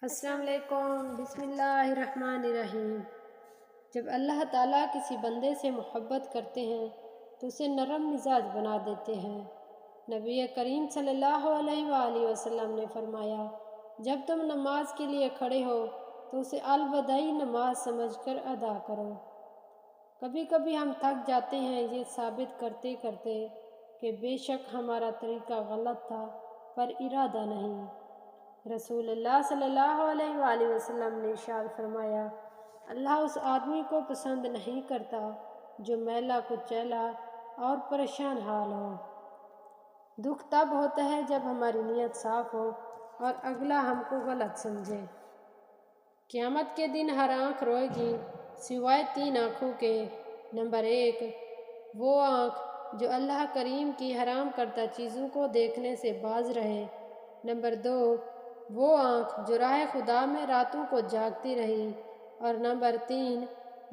السلام علیکم، بسم اللہ الرحمن الرحیم۔ جب اللہ تعالیٰ کسی بندے سے محبت کرتے ہیں تو اسے نرم مزاج بنا دیتے ہیں۔ نبی کریم صلی اللہ علیہ وآلہ وسلم نے فرمایا، جب تم نماز کے لیے کھڑے ہو تو اسے الوداعی نماز سمجھ کر ادا کرو۔ کبھی کبھی ہم تھک جاتے ہیں یہ ثابت کرتے کرتے کہ بے شک ہمارا طریقہ غلط تھا، پر ارادہ نہیں۔ رسول اللہ صلی اللہ علیہ وآلہ وسلم نے ارشاد فرمایا، اللہ اس آدمی کو پسند نہیں کرتا جو میلا کچیلا اور پریشان حال ہو۔ دکھ تب ہوتا ہے جب ہماری نیت صاف ہو اور اگلا ہم کو غلط سمجھے۔ قیامت کے دن ہر آنکھ روئے گی سوائے 3 آنکھوں کے۔ نمبر 1، وہ آنکھ جو اللہ کریم کی حرام کردہ چیزوں کو دیکھنے سے باز رہے۔ نمبر 2، وہ آنکھ جو راہ خدا میں راتوں کو جاگتی رہی۔ اور نمبر 3،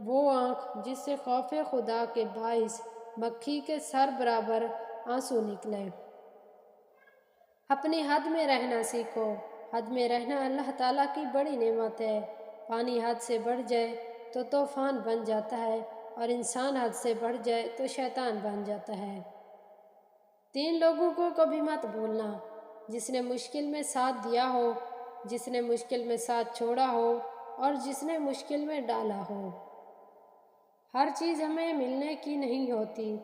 وہ آنکھ جس سے خوف خدا کے باعث مکھی کے سر برابر آنسو نکلے۔ اپنی حد میں رہنا سیکھو۔ حد میں رہنا اللہ تعالیٰ کی بڑی نعمت ہے۔ پانی حد سے بڑھ جائے تو طوفان بن جاتا ہے، اور انسان حد سے بڑھ جائے تو شیطان بن جاتا ہے۔ 3 لوگوں کو کبھی مت بھولنا، جس نے مشکل میں ساتھ دیا ہو، جس نے مشکل میں ساتھ چھوڑا ہو، اور جس نے مشکل میں ڈالا ہو۔ ہر چیز ہمیں ملنے کی نہیں ہوتی۔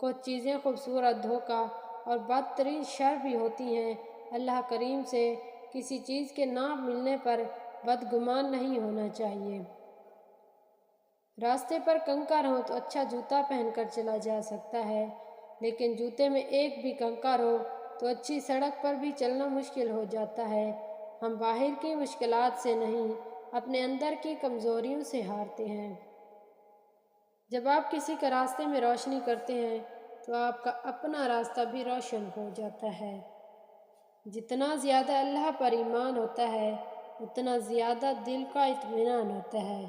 کچھ چیزیں خوبصورت دھوکہ اور بدترین شر بھی ہوتی ہیں۔ اللہ کریم سے کسی چیز کے نہ ملنے پر بدگمان نہیں ہونا چاہیے۔ راستے پر کنکر ہو تو اچھا جوتا پہن کر چلا جا سکتا ہے، لیکن جوتے میں ایک بھی کنکر ہو تو اچھی سڑک پر بھی چلنا مشکل ہو جاتا ہے۔ ہم باہر کی مشکلات سے نہیں، اپنے اندر کی کمزوریوں سے ہارتے ہیں۔ جب آپ کسی کا راستے میں روشنی کرتے ہیں تو آپ کا اپنا راستہ بھی روشن ہو جاتا ہے۔ جتنا زیادہ اللہ پر ایمان ہوتا ہے اتنا زیادہ دل کا اطمینان ہوتا ہے۔